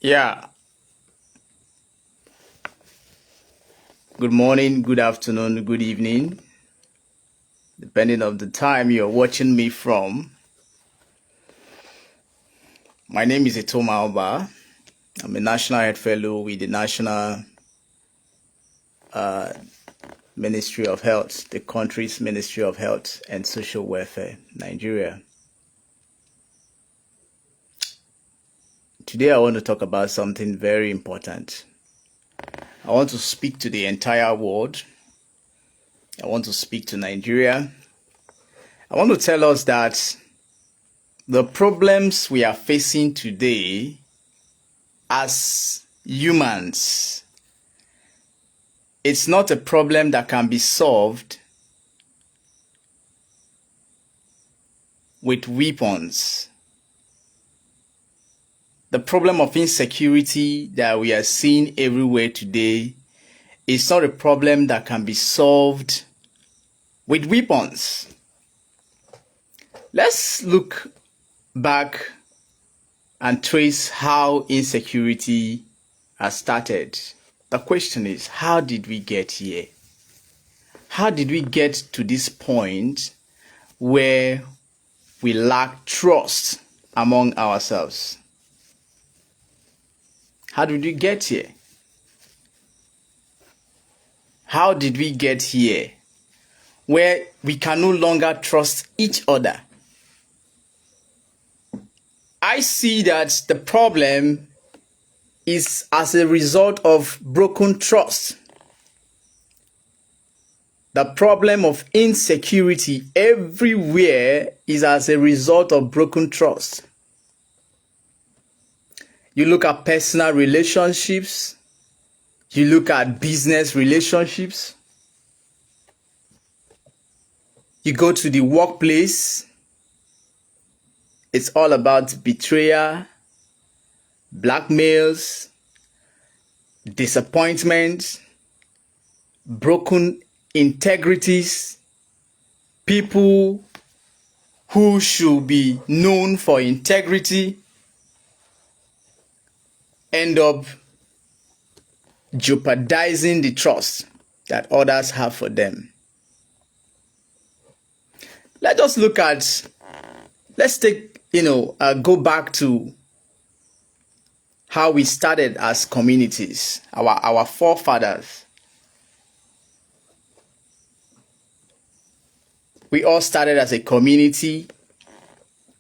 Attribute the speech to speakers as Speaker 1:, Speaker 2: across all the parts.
Speaker 1: Yeah, good morning, good afternoon, good evening, depending on the time you're watching me from. My name is Etoma Oba. I'm a National Health Fellow with the National Ministry of Health, the country's Ministry of Health and Social Welfare, Nigeria. Today I want to talk about something very important. I want to speak to the entire world. I want to speak to Nigeria. I want to tell us that the problems we are facing today as humans, it's not a problem that can be solved with weapons. The problem of insecurity that we are seeing everywhere today is not a problem that can be solved with weapons. Let's look back and trace how insecurity has started. The question is, how did we get here? How did we get to this point where we lack trust among ourselves? How did we get here? How did we get here where we can no longer trust each other? I see that the problem is as a result of broken trust. The problem of insecurity everywhere is as a result of broken trust. You look at personal relationships, you look at business relationships, you go to the workplace, it's all about betrayal, blackmails, disappointment, broken integrities, people who should be known for integrity end up jeopardizing the trust that others have for them. Let's go back to how we started as communities, our forefathers. We all started as a community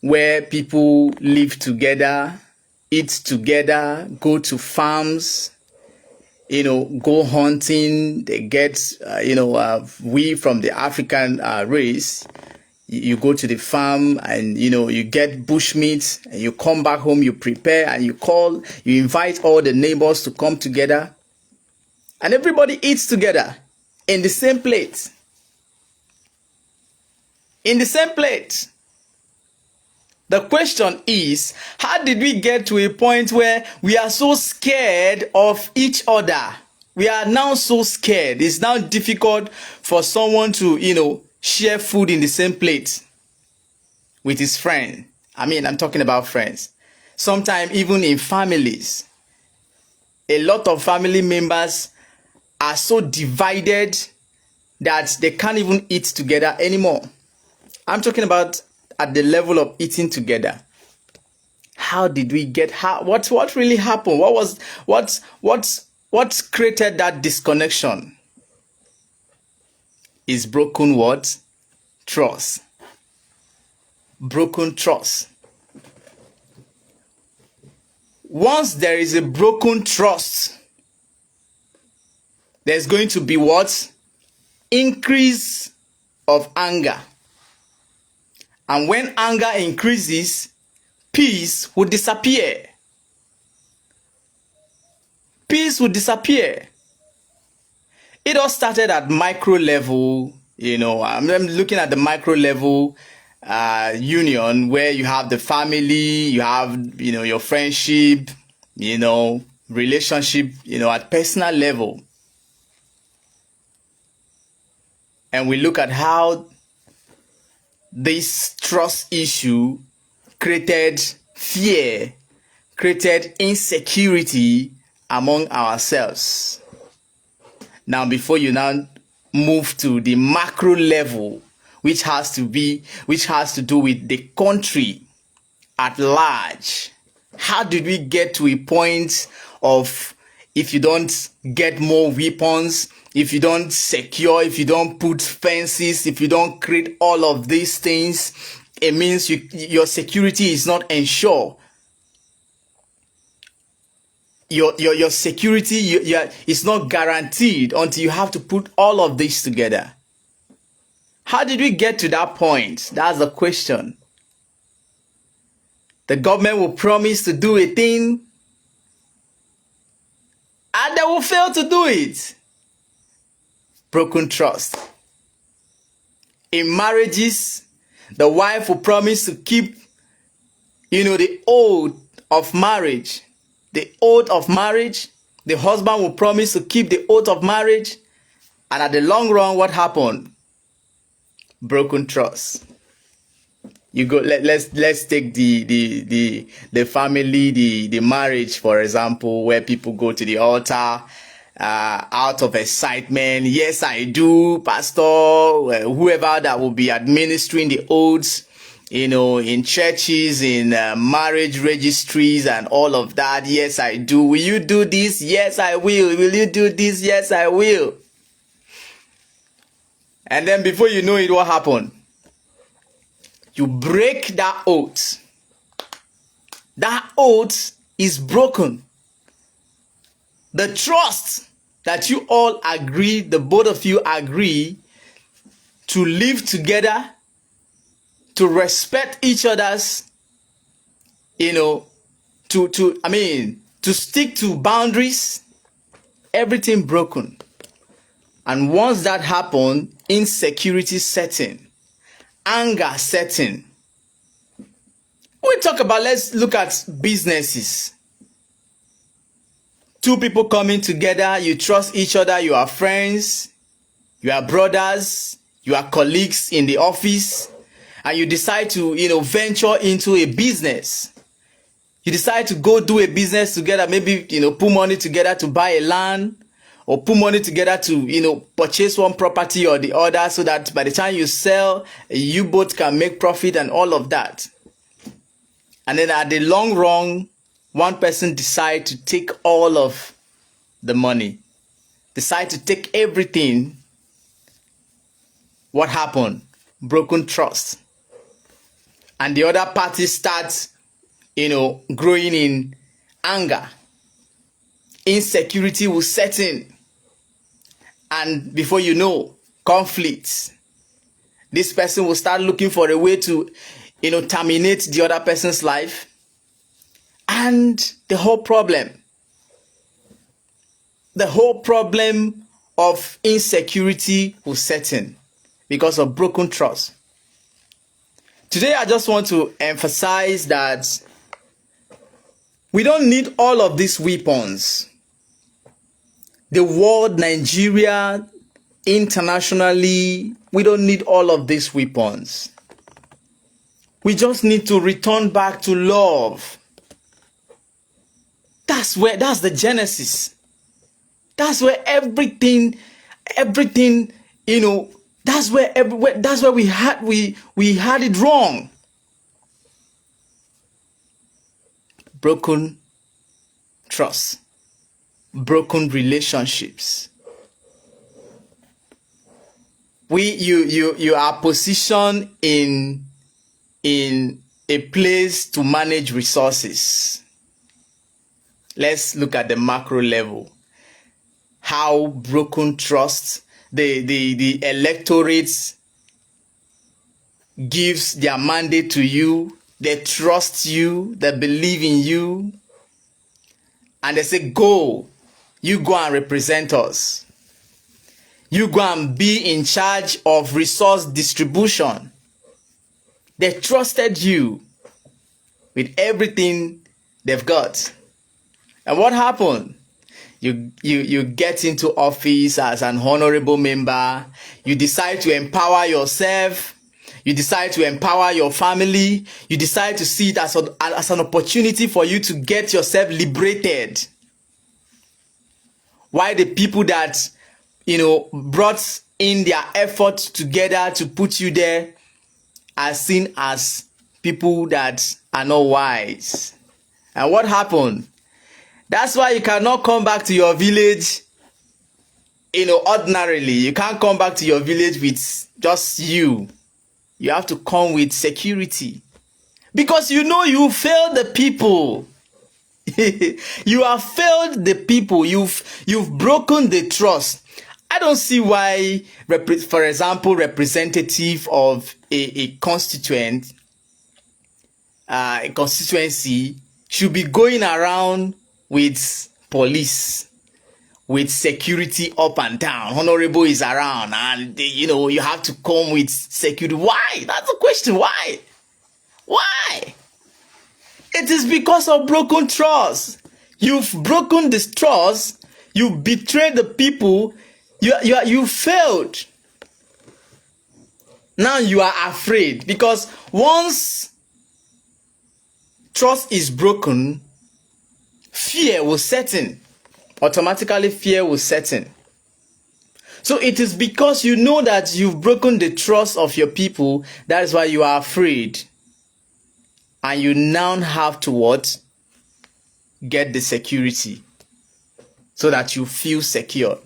Speaker 1: where people live together, eat together, go to farms, go hunting. They get, we from the African race, you go to the farm and, you get bushmeat and you come back home, you prepare and you invite all the neighbors to come together and everybody eats together in the same plate. In the same plate. The question is, how did we get to a point where we are so scared of each other? We are now so scared. It's now difficult for someone to, share food in the same plate with his friend. I'm talking about friends. Sometimes even in families, a lot of family members are so divided that they can't even eat together anymore. I'm talking about at the level of eating together. How did we get what really happened? What created that disconnection? Is broken what? Trust. Broken trust. Once there is a broken trust, there's going to be what? Increase of anger. And when anger increases, peace will disappear. Peace will disappear. It all started at micro level. I'm looking at the micro level union where you have the family, you have, your friendship, relationship, at personal level. And we look at how this trust issue created fear, created insecurity among ourselves. Now, before you now move to the macro level, which has to do with the country at large, how did we get to a point of, if you don't get more weapons, if you don't secure, if you don't put fences, if you don't create all of these things, it means your security is not ensured. Your security is not guaranteed until you have to put all of this together. How did we get to that point? That's the question. The government will promise to do a thing and they will fail to do it. Broken trust. In marriages, the wife will promise to keep, the oath of marriage. The oath of marriage. The husband will promise to keep the oath of marriage. And at the long run, what happened? Broken trust. You go. Let's take the family, the marriage, for example, where people go to the altar out of excitement. Yes, I do, pastor. Whoever that will be administering the oaths, in churches, in marriage registries and all of that. Yes, I do. Will you do this? Yes, I will. Will you do this? Yes, I will. And then before you know it, what happened? You break that oath. That oath is broken. The trust that you all agree, the both of you agree to live together, to respect each other's, to stick to boundaries, everything broken. And once that happened, insecurity setting, anger setting. Let's look at businesses. Two people coming together, you trust each other, you are friends, you are brothers, you are colleagues in the office, and you decide to, venture into a business. You decide to go do a business together, maybe, put money together to buy a land, or put money together to, purchase one property or the other, so that by the time you sell, you both can make profit and all of that. And then at the long run, one person decide to take all of the money, decide to take everything. What happened? Broken trust. And the other party starts, growing in anger. Insecurity will set in. And before you know, conflicts. This person will start looking for a way to, terminate the other person's life. And the whole problem of insecurity will set in because of broken trust. Today, I just want to emphasize that we don't need all of these weapons. The world, Nigeria, internationally, we don't need all of these weapons. We just need to return back to love. That's the genesis. That's where everything, that's where we had it wrong. Broken trust, broken relationships. You are positioned in a place to manage resources. Let's look at the macro level. How broken trust, the electorate gives their mandate to you. They trust you. They believe in you. And they say, go. You go and represent us. You go and be in charge of resource distribution. They trusted you with everything they've got. And what happened? You get into office as an honorable member. You decide to empower yourself. You decide to empower your family. You decide to see it as an opportunity for you to get yourself liberated. Why the people that, brought in their efforts together to put you there are seen as people that are not wise. And what happened? That's why you cannot come back to your village, ordinarily. You can't come back to your village with just you. You have to come with security. Because you failed the people. You have failed the people. You've broken the trust. I don't see why, for example, representative of a constituency should be going around with police, with security up and down. Honorable is around, and you have to come with security. Why? That's the question. Why? Why? It is because of broken trust. You've broken this trust. You betrayed the people. You failed. Now you are afraid, because once trust is broken, fear will set in. Automatically fear will set in. So it is because you know that you've broken the trust of your people, that is why you are afraid. And you now have to what? Get the security so that you feel secure.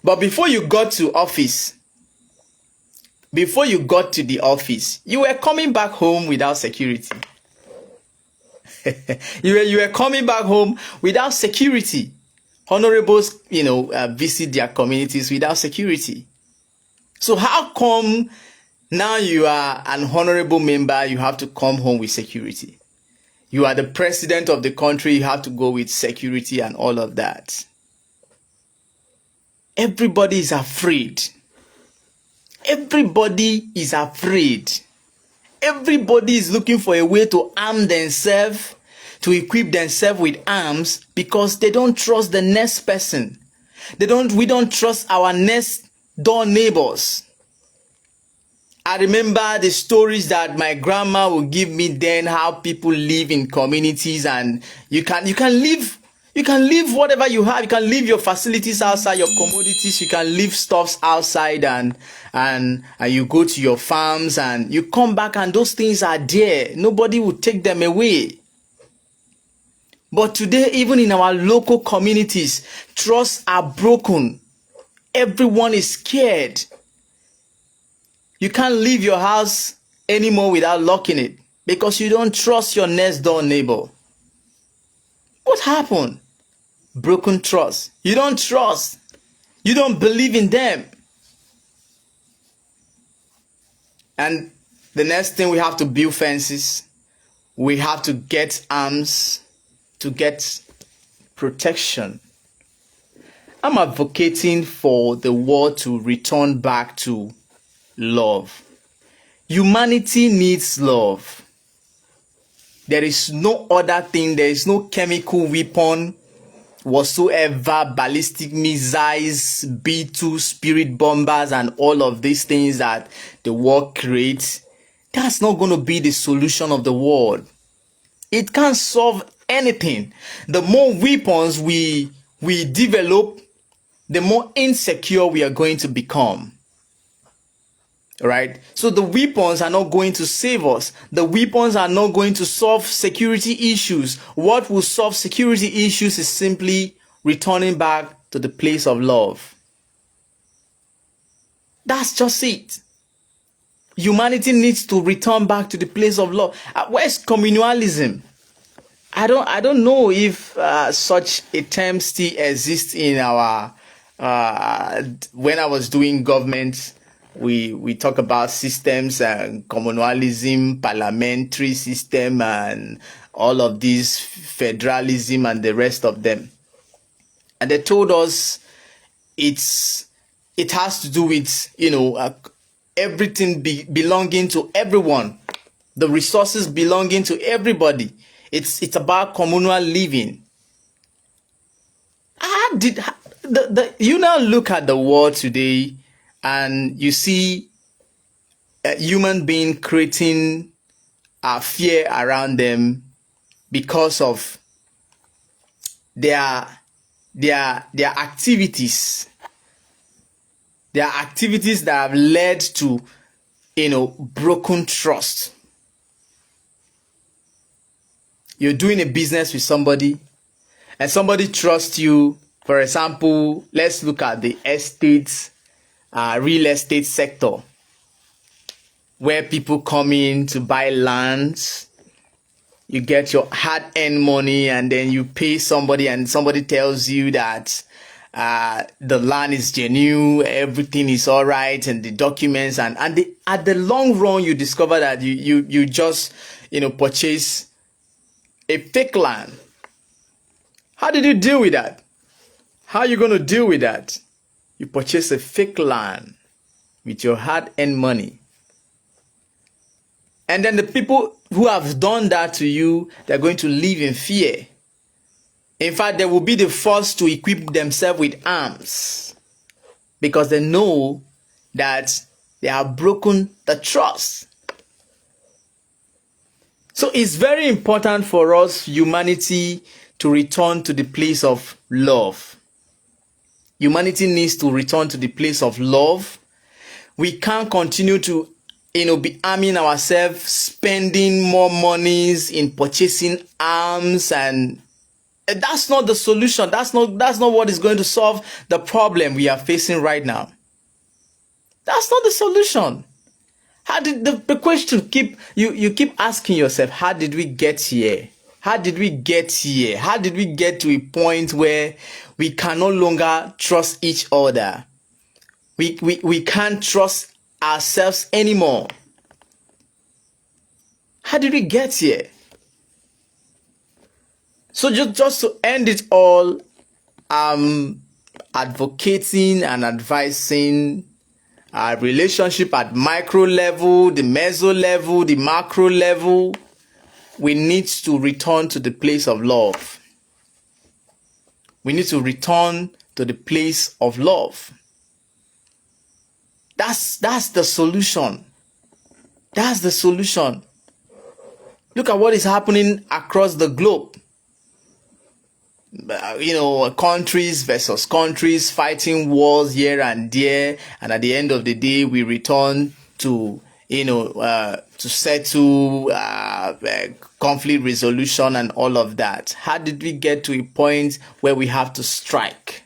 Speaker 1: But before you got to the office, you were coming back home without security. you were coming back home without security. Honorables, visit their communities without security. So how come now you are an honorable member, you have to come home with security? You are the president of the country, you have to go with security and all of that. Everybody is afraid. Everybody is afraid. Everybody is looking for a way to arm themselves, to equip themselves with arms, because they don't trust the next person. We don't trust our next door neighbors. I remember the stories that my grandma would give me then, how people live in communities, and you can live whatever you have. You can leave your facilities outside, your commodities. You can leave stuffs outside, and you go to your farms and you come back and those things are there. Nobody will take them away. But today, even in our local communities, trusts are broken. Everyone is scared. You can't leave your house anymore without locking it because you don't trust your next door neighbor. What happened? Broken trust. You don't trust. You don't believe in them. And the next thing, we have to build fences. We have to get arms to get protection. I'm advocating for the world to return back to love. Humanity needs love. There is no other thing. There is no chemical weapon whatsoever, ballistic missiles, B-2 spirit bombers, and all of these things that the world creates. That's not going to be the solution of the world. It can't solve anything. The more weapons we develop, the more insecure we are going to become. Right? So the weapons are not going to save us. The weapons are not going to solve security issues. What will solve security issues is simply returning back to the place of love. That's just it. Humanity needs to return back to the place of love. Where's communalism? I don't know if such a term still exists in our when I was doing government. We talk about systems and communalism, parliamentary system, and all of these, federalism and the rest of them. And they told us it has to do with everything belonging to everyone, the resources belonging to everybody. It's about communal living. You now look at the world today, and you see human being creating fear around them because of their activities. There are activities that have led to, broken trust. You're doing a business with somebody and somebody trusts you. For example, let's look at the real estate sector, where people come in to buy lands. You get your hard-earned money and then you pay somebody, and somebody tells you that the land is genuine, everything is all right, and the documents, and at the long run you discover that you just purchase a fake land. How did you deal with that? How are you going to deal with that? You purchase a fake land with your hard-earned money. And then the people who have done that to you, they're going to live in fear. In fact, they will be the first to equip themselves with arms because they know that they have broken the trust. So it's very important for us, humanity, to return to the place of love. Humanity needs to return to the place of love. We can't continue to be arming ourselves, spending more monies in purchasing arms, and that's not the solution. That's not what is going to solve the problem we are facing right now. That's not the solution. How did the question you keep asking yourself, how did we get here? How did we get here? How did we get to a point where we can no longer trust each other? We can't trust ourselves anymore. How did we get here? So just to end it all, advocating and advising our relationship at micro level, the meso level, the macro level. We need to return to the place of love. We need to return to the place of love. That's the solution. That's the solution. Look at what is happening across the globe. Countries versus countries fighting wars here and there, and at the end of the day, we return to to settle conflict resolution and all of that. How did we get to a point where we have to strike?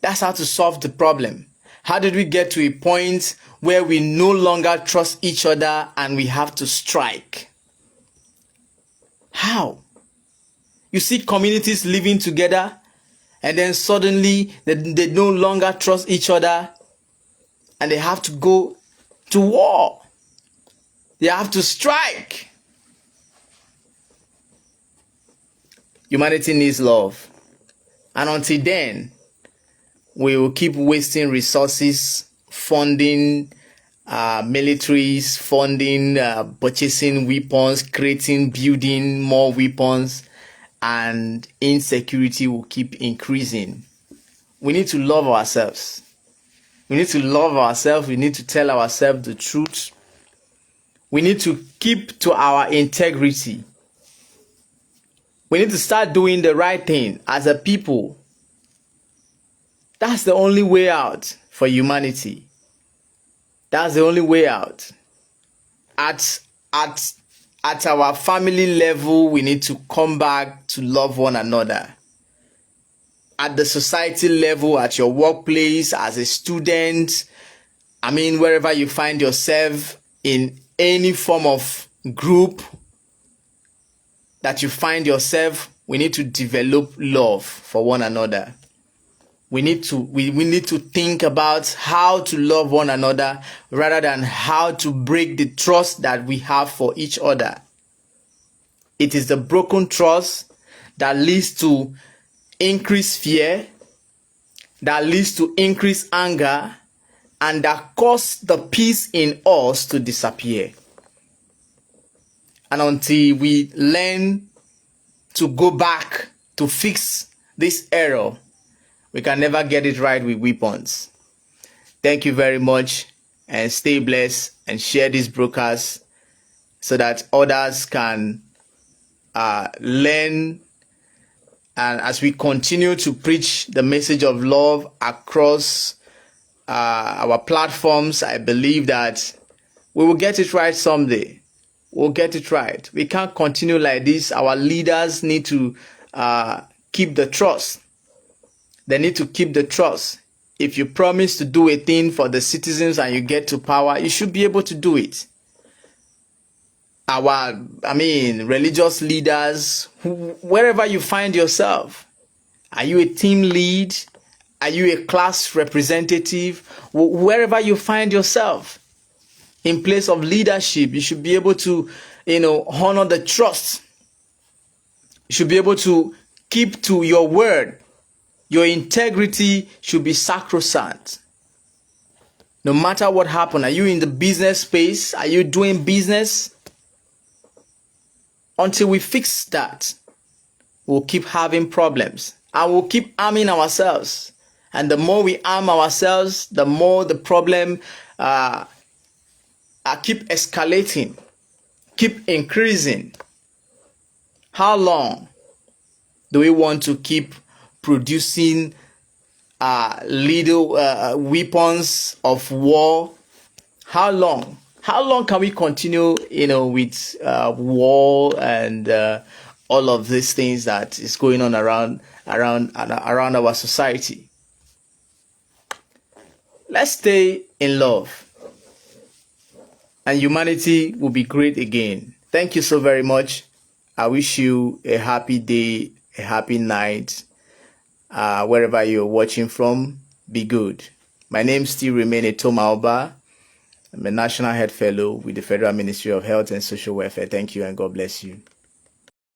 Speaker 1: That's how to solve the problem. How did we get to a point where we no longer trust each other and we have to strike? How? You see communities living together and then suddenly they no longer trust each other and they have to go to war. They have to strike. Humanity needs love. And until then, we will keep wasting resources, funding militaries, funding, purchasing weapons, building more weapons, and insecurity will keep increasing. We need to love ourselves. We need to love ourselves. We need to tell ourselves the truth. We need to keep to our integrity. We need to start doing the right thing as a people. That's the only way out for humanity. That's the only way out. At our family level, we need to come back to love one another. At the society level, at your workplace, as a student, wherever you find yourself, in any form of group that you find yourself, we need to develop love for one another. We need to think about how to love one another rather than how to break the trust that we have for each other. It is the broken trust that leads to increased fear, that leads to increased anger, and that causes the peace in us to disappear. And until we learn to go back to fix this error, we can never get it right with weapons. Thank you very much. and stay blessed and share these broadcasts so that others can learn. And as we continue to preach the message of love across our platforms, I believe that we will get it right someday. We'll get it right. We can't continue like this. Our leaders need to keep the trust. They need to keep the trust. If you promise to do a thing for the citizens and you get to power, you should be able to do it. Religious leaders, wherever you find yourself, are you a team lead? Are you a class representative? Wherever you find yourself in place of leadership, you should be able to, honor the trust. You should be able to keep to your word. Your integrity should be sacrosanct. No matter what happens, are you in the business space? Are you doing business? Until we fix that, we'll keep having problems and we'll keep arming ourselves. And the more we arm ourselves, the more the problem keep escalating, keep increasing. How long do we want to keep producing little weapons of war? How long? How long can we continue, with war and all of these things that is going on around our society? Let's stay in love, and humanity will be great again. Thank you so very much. I wish you a happy day, a happy night, wherever you're watching from. Be good. My name still remains Etoma Oba. I'm a National Health Fellow with the Federal Ministry of Health and Social Welfare. Thank you and God bless you.